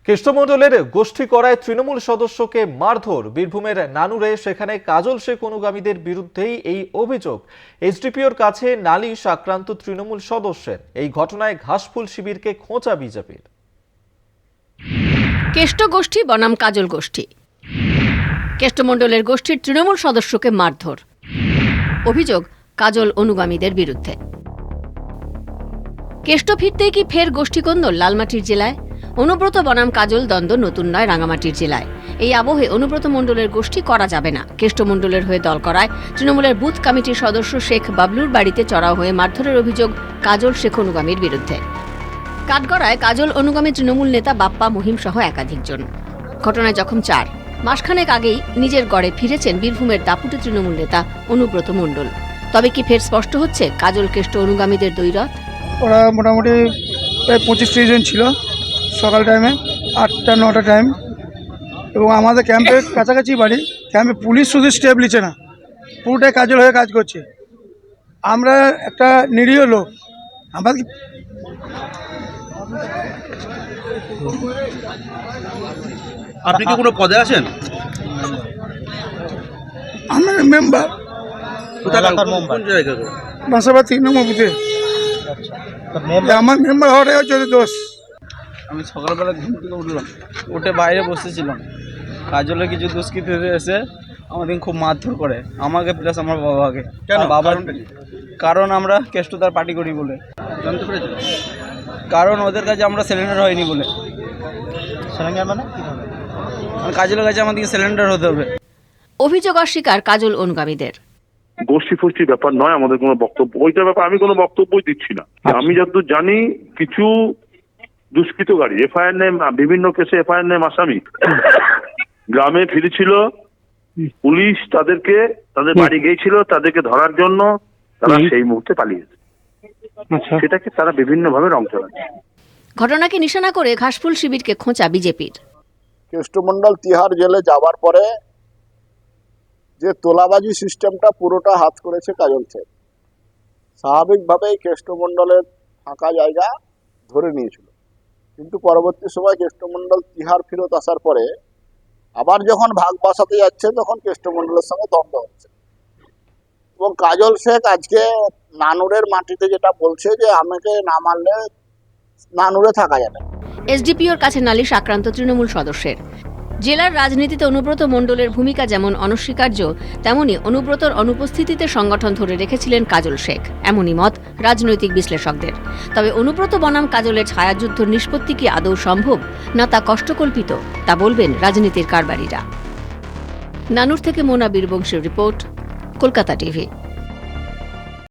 কেষ্টমণ্ডলের গোষ্ঠী করায় তৃণমূল সদস্যকে মারধর। বীরভূমের নানুরে সেখানে কাজল শেখ অনুগামীদের বিরুদ্ধেই এই অভিযোগ। এসডিপিওর কাছে নালিশ আক্রান্ত তৃণমূল সদস্যের। এই ঘটনায় ঘাসফুল শিবিরকে খোঁচা বিজেপির। কেষ্ট গোষ্ঠী বনাম কাজল গোষ্ঠী। কেষ্টমণ্ডলের গোষ্ঠীর তৃণমূল সদস্যকে মারধর, অভিযোগ কাজল অনুগামীদের বিরুদ্ধে। কেষ্ট ফিরতেই কি ফের গোষ্ঠীকন্দল লালমাটির জেলায়? অনুব্রত বনাম কাজল দ্বন্দ্ব নতুন নয় রাঙামাটির জেলায়। এই আবহে অনুব্রত মণ্ডলের গোষ্ঠী করা যাবে না। কেষ্টমণ্ডলের হয়ে দল করায় তৃণমূলের বুথ কমিটির সদস্য শেখ বাবলুর বাড়িতে চড়াও হয়ে মারধরের অভিযোগ কাজল শেখ অনুগামীর বিরুদ্ধে। কাঠগড়ায় কাজল অনুগামী তৃণমূল নেতা বাপ্পা মহিম সহ একাধিকজন। ঘটনায় জখম 4। মাসখানেক আগেই নিজের গড়ে ফিরেছেন বীরভূমের দাপুটে তৃণমূল নেতা অনুব্রত মণ্ডল। তবে কি ফের স্পষ্ট হচ্ছে কাজল কেষ্ট অনুগামীদের দ্বৈরথ? ওরা মোটামুটি প্রায় 25-30 জন ছিল সকাল টাইমে, 8টা-9টা টাইম, এবং আমাদের ক্যাম্পের কাছাকাছি বাড়ি। ক্যাম্পে পুলিশ শুধু স্টেপ নিচ্ছে না, পুরোটাই কাজল হয়ে কাজ করছে। আমরা একটা নিরীহ লোক, আমাদের আপনি কি কোনো পদে আছেন? আমরা মেম্বার বাসাবাদ 3 নম্বর বুথে। আমার মেম্বার হওয়াটাই হচ্ছে দোষ। আমি সকালবেলা ঘুম থেকে উঠলাম, উঠে বাইরে বসেছিলাম। কাজলে কিছু দুষ্কৃতী এসে আমাদের খুব মারধর করে, আমাকে প্লাস আমার বাবাকে। বাবার কারণ আমরা কেষ্টদার পার্টি করি বলে। জানতে পেরেছেন? কারণ ওদের কাছে আমরা সিলিন্ডার হয়নি বলে। সিলিন্ডার মানে কাজলের কাছে আমাদেরকে সিলিন্ডার হতে হবে। অভিযোগ অস্বীকার কাজল অনুগামীদের। গোষ্ঠী ফোষ্ঠীর ব্যাপার নয় আমাদের কোনো বক্তব্য, ওইটার ব্যাপারে আমি কোনো বক্তব্যই দিচ্ছি না। আমি যতদূর জানি কিছু দুষ্কৃতকারী এফআইআর নেম, বিভিন্ন কেসে এফআইআর নেম আসামি গ্রামে ফিরেছিল। পুলিশ তাদের বাড়ি গিয়েছিল তাদেরকে ধরার জন্য, তারা সেই মুহূর্তে পালিয়েছে। সেটাকে তারা বিভিন্ন ভাবে রং চালাচ্ছে। ঘটনাকে নিশানা করে ঘাসফুল শিবিরকে খোঁচা বিজেপির। কেষ্টমণ্ডল তিহার জেলে যাবার পরে যে তোলাবাজি সিস্টেমটা পুরোটা হাত করেছে কাজল শেখ। স্বাভাবিকভাবেই কেষ্টমণ্ডলের ফাঁকা জায়গা ধরে নিয়েছিল, কিন্তু পরবর্তী সময় কেষ্টমণ্ডল তিহার ফেরত আসার পরে আবার যখন ভাগ বসাতে যাচ্ছে তখন কেষ্টমণ্ডলের সঙ্গে দ্বন্দ্ব হচ্ছে। এবং কাজল শেখ আজকে নানুরের মাটিতে যেটা বলছে যে আমাকে না মারলে নানুরে থাকা যাবে। এসডিপিওর কাছে নালিশ আক্রান্ত তৃণমূল সদস্যের। জেলার রাজনীতিতে অনুব্রত মণ্ডলের ভূমিকা যেমন অনস্বীকার্য, তেমনি অনুব্রতর অনুপস্থিতিতে সংগঠন ধরে রেখেছিলেন কাজল শেখ, এমনই মত রাজনৈতিক বিশ্লেষকদের। তবে অনুব্রত বনাম কাজলের ছায়াযুদ্ধ নিষ্পত্তি কি আদৌ সম্ভব, না তা কষ্টকল্পিত, তা বলবেন রাজনীতির কারবারিরা। নানুর থেকে মোনা বীরবংশীর রিপোর্ট, কলকাতা টিভি।